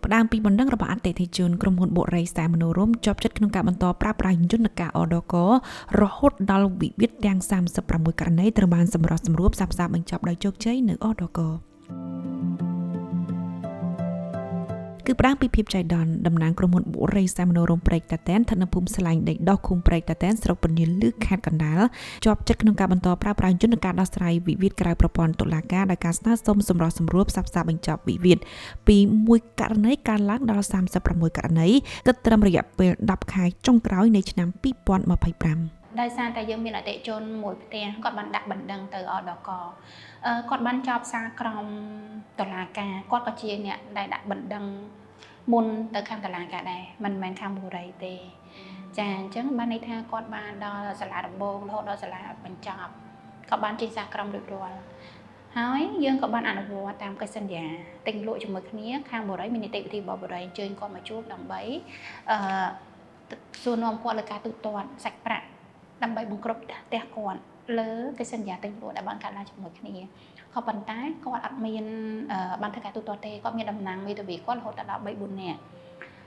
ផ្ដើមពីបណ្ដឹងរបស់អតិថិជនក្រុមហ៊ុនបុរីសែមនោរម្យជាប់ចិត្តក្នុងការបន្តប្រើប្រាស់យន្តការអដករហូតដល់វិវាទទាំង36ករណីត្រូវបានសម្រុះសម្រួលផ្សះផ្សាបញ្ចប់ដោយជោគជ័យនៅអដកគឺផ្ដើមពីភាពចៃដន្យតំណាងក្រុមហ៊ុនបុរីសែមនោរម្យព្រែកតាតែនស្ថិតនៅភូមិស្លាញ់ដីដោះឃុំព្រែកតាតែនស្រុកពន្យាលឺខេត្តកណ្ដាលជាប់ចិត្តក្នុងការបន្តប្រើប្រាស់យន្តការដោះស្រាយវិវាទក្រៅប្រព័ន្ធតុលាការដោយការស្នើសុំសម្រុះសម្រួលផ្សះផ្សាបញ្ចប់វិវាទពី1ករណីកើនឡើងដល់36ករណីគិតត្រឹមរយៈពេល10ខែចុងក្រោយនៃឆ្នាំ2025ដោយសារតែយើងមានអតិថិជនមួយផ្ទះគាត់បានដាក់បណ្ដឹងទៅអដកគាត់បានចោទសារក្រមតុលាការគាត់ក៏ជាអ្នកដែលដាក់បណ្ដឹងមុនទៅខាងតុលាការដែរមិនមែនខាងបុរីទេចាអញ្ចឹងបានន័យថាគាត់បានដល់សាលាដំបងរហូតដល់សាលាបញ្ចប់ក៏បានចេញសារក្រមរួចរាល់ហើយយើងក៏បានអនុវត្តតាមកិច្ចសន្យាទិញលក់ជាមួយគ្នាខាងបុរីមាននីតិវិធីរបស់បុរីអញ្ជើញគាត់មកជួបដើម្បីសួរនាំគាត់លើការទូទាត់សាច់ប្រាក់ដើម្បីបង្ក្រប់ផ្ទះគាត់លើកិច្ចសន្យាទិញលក់ដែលបានកាត់ឡើងជាមួយគ្នាក៏ប៉ុន្តែគាត់អត់មានបានធ្វើការទូទាត់ទេគាត់មានតំណែងមេធាវីគាត់រហូតដល់3 4នាក់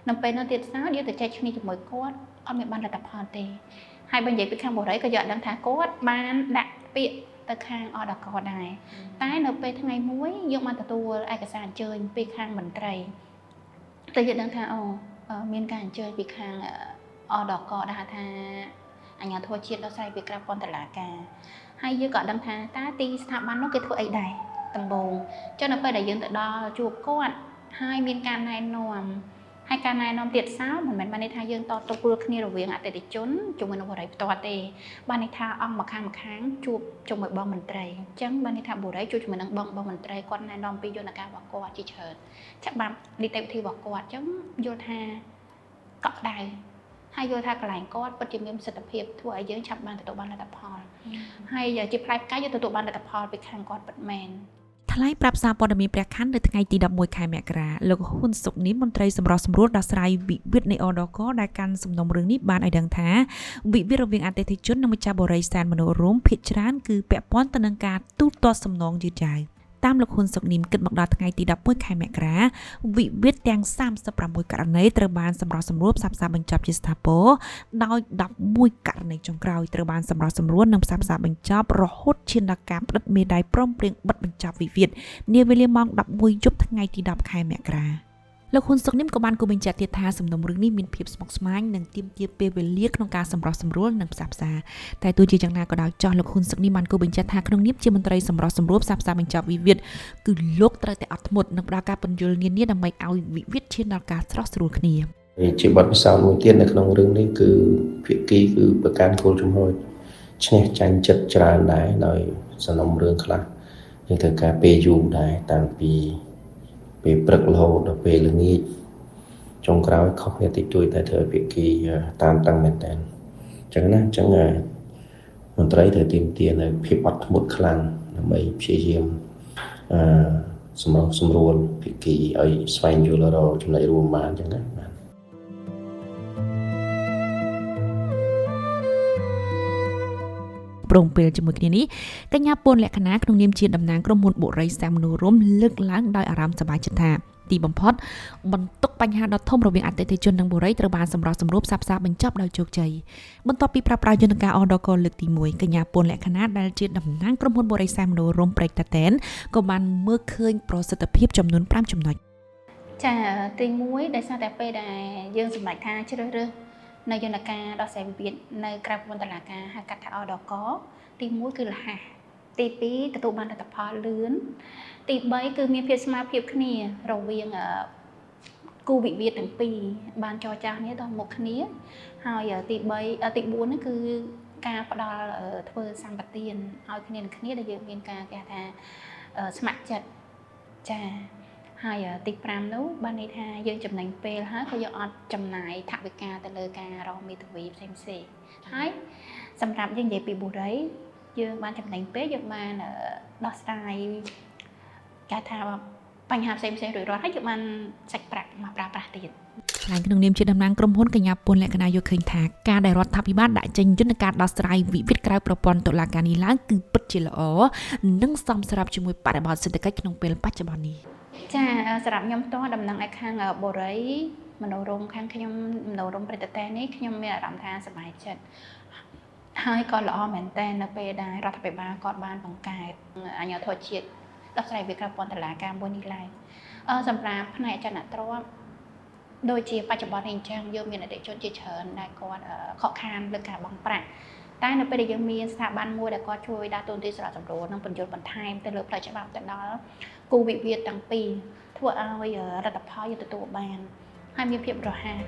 នៅពេលនោះទៀតសោតយើងទៅចែកគ្នាជាមួយគាត់អត់មានបានលទ្ធផលទេហើយបើនិយាយពីខាងបុរីក៏យកដឹងថាគាត់បានដាក់ពាក្យទៅខាងអដកដែរតែនៅពេលថ្ងៃមួយយើងបានទទួលឯកសារអញ្ជើញពីខាងមន្ត្រីទៅយើងដឹងថាមានការអញ្ជើញពីខាងអដកដែរថាអញ្ញាធិបតេយ្យជាតិដោះស្រាយពីក្រៅប្រព័ន្ធតុលាការហើយយើងក៏ដឹងថាតើទីស្ថាប័ននោះគេធ្វើអីដែរដំបូងចុះនៅពេលដែលយើងទៅដល់ជួបគាត់ហើយមានការណែនាំហើយការណែនាំទៀតសោមិនមែនបានន័យថាយើងតទល់គ្នារវាងអតិថិជនជាមួយនឹងបុរីផ្ទាល់ទេបានន័យថាអង្គម្ខាងជួបជាមួយបងមន្ត្រីអញ្ចឹងបានន័យថាបុរីជួបជាមួយនឹងបងមន្ត្រីគាត់ណែនាំពីយន្តការរបស់គាត់ជាច្រើនច្បាប់នីតិវិធីរបស់គាត់អញ្ចឹងយល់ថាកក់ដៅហើយយល់ថាកន្លែងគាត់ពិតជាមានប្រសិទ្ធភាពធ្វើឲ្យយើងឆាប់បានទទួលបានលទ្ធផលហើយជាផ្លែផ្កាយយើងទទួលបានលទ្ធផលពីខាងគាត់ពិតមែនថ្លែងប្រាប់សារព័ត៌មានព្រះខ័ននៅថ្ងៃទី11ខែមករាលោកហ៊ុនសុកនីមមន្ត្រីសម្រុះសម្រួលដោះស្រាយវិវាទនៃអដកដែលកាន់សំណុំរឿងនេះបានឲ្យដឹងថាវិវាទរវាងអតិថិជននិងម្ចាស់បុរីសែនមនោរម្យភាគច្រើនគឺពាក់ព័ន្ធទៅនឹងការទូទាត់សំណងយឺតយ៉ាវតាមលោកហ៊ុនសុកនីមគិតមកដល់ថ្ងៃទី11ខែមករាវិវាទទាំង36ករណីត្រូវបានសម្រុះសម្រួលផ្សះផ្សាបញ្ចប់ជាស្ថាពរដោយ11ករណីចុងក្រោយត្រូវបានសម្រុះសម្រួលនិងផ្សះផ្សាបញ្ចប់រហូតឈានដល់ការផ្តិតមេដាយព្រមព្រៀងបិទបញ្ចប់វិវាទនាវេលាម៉ោង11យប់ថ្ងៃទី10ខែមករាលោកហ៊ុនសុកនីមក៏បានគូបញ្ជាក់ទៀតថាសំណុំរឿងនេះមានភាពស្មុគស្មាញនិងទាមទារពេលវេលាក្នុងការសម្រុះសម្រួលនិងផ្សះផ្សាតែទោះជាយ៉ាងណាក៏ដោយចោះលោកហ៊ុនសុកនីមបានគូបញ្ជាក់ថាក្នុងនាមជាមន្ត្រីសម្រុះសម្រួលផ្សះផ្សាបញ្ចប់វិវាទគឺលោកត្រូវតែអត់ធ្មត់និងផ្ដល់ការពន្យល់នានាដើម្បីឲ្យវិវាទឈានដល់ការស្រោះស្រួលគ្នាជាបទពិសោធន៍មួយទៀតនៅក្នុងរឿងនេះគឺភាគីគឺប្រកាន់គោលជំហរឈ្នះចាញ់ចិត្តច្រើនដែរដោយសំណុំរឿងខ្លះយើងត្រូវការពេលយូរដែរតាំងពីពេលព្រឹករហូតដល់ពេលល្ងាចចុងក្រោយខុសគ្នាតិចតួចតែធ្វើឲ្យភាគីតាមតាំងមែនតើអញ្ចឹងមន្ត្រីត្រូវទាមទារនៅភាពអត់ធ្មត់ខ្លាំងដើម្បីព្យាយាមសម្រួលភាគីឲ្យស្វែងយល់រកចំណុចរួមបានអញ្ចឹងណាព្រមពេលជាមួយគ្នានេះកញ្ញាពួនលក្ខណៈក្នុងនាមជាតំណាងក្រុមហ៊ុនបុរីសែមមនោរម្យលើកឡើងដោយអារម្មណ៍សប្បាយចិត្តថាទីបំផុតបន្ទុកបញ្ហាដ៏ធំរវាងអតិថិជននិងបុរីត្រូវបានសម្រុះសម្រួលផ្សះផ្សាបញ្ចប់ដោយជោគជ័យបន្ទាប់ពីប្រើប្រាស់យន្តការអដកលើកទី1កញ្ញាពួនលក្ខណៈដែលជាតំណាងក្រុមហ៊ុនបុរីសែមមនោរម្យព្រែកតាតែនក៏បានមើលឃើញប្រសិទ្ធភាពចំនួន5ចំណុចចាទី1ដោយសារតែពេលដែលយើងសម្រេចថាជ្រើសរើសនៅយន្តការដោះស្រាយវិវាទនៅក្រៅប្រព័ន្ធតុលាការហៅកាត់ថាអដកទី1គឺរហ័សទី2ទទួលបានលទ្ធផលលឿនទី3គឺមានភាពស្មើភាពគ្នារវាងគូវិវាទទាំងពីរបានចរចាគ្នាដល់មុខគ្នាហើយទី4នេះគឺការផ្ដល់ធ្វើសម្បទានឲ្យគ្នានឹងគ្នាដែលយើងមានការគេថាស្ម័គ្រចិត្តចាហើយទី5នោះបានន័យថាយើងចំណេញពេលហើយក៏យើងអត់ចំណាយថវិកាទៅលើការរកមេធាវីផ្សេងហើយសម្រាប់យើងនិយាយពីបុរីយើងបានចំណេញពេលយើងបានដោះស្រាយគេថាបញ្ហាផ្សេងរួចរាល់ហើយយើងបានសាច់ប្រាក់មកប្រើប្រាស់ទៀតថ្លែងក្នុងនាមជាតំណាងក្រុមហ៊ុនកញ្ញាពួនលក្ខណៈយកឃើញថាការដែលរដ្ឋាភិបាលដាក់ចេញយន្តការដោះស្រាយវិវាទក្រៅប្រព័ន្ធតុលាការនេះឡើងគឺពិតជាល្អនិងសមស្របជាមួយបរិបទសេដ្ឋកិច្ចក្នុងពេលបច្ចុប្បន្ននេះ ចាសម្រាប់ខ្ញុំផ្ទាល់ដំណឹងឲ្យខាងបូរីមនោរម្យខាងខ្ញុំមនោរម្យព្រឹត្តិការណ៍នេះខ្ញុំមានអារម្មណ៍ថាសប្បាយចិត្តហើយក៏ល្អមែនតើនៅពេលដែលរដ្ឋាភិបាលគាត់បានបង្កើតអាជ្ញាធរជាតិដោះស្រាយវិក្រាមពន្ធតុលាការមួយនេះឡើងសម្រាប់ផ្នែកអចលនទ្រព្យដូចជាបច្ចុប្បន្ននេះអញ្ចឹងយើងមានអតិថិជនជាច្រើនដែលគាត់ខកខានលើការបង់ប្រាក់តែនៅពេលដែលយើងមានស្ថាប័នមួយដែលគាត់ជួយដើរតួនាទីសម្រាប់សម្រួលនិងបញ្យល់បន្ថែមទៅលើផ្លូវច្បាប់ទៅដល់គូវិវាទទាំងពីរធ្វើឲ្យរដ្ឋផលយើងទទួលបានហើយមានភាពរហ័ស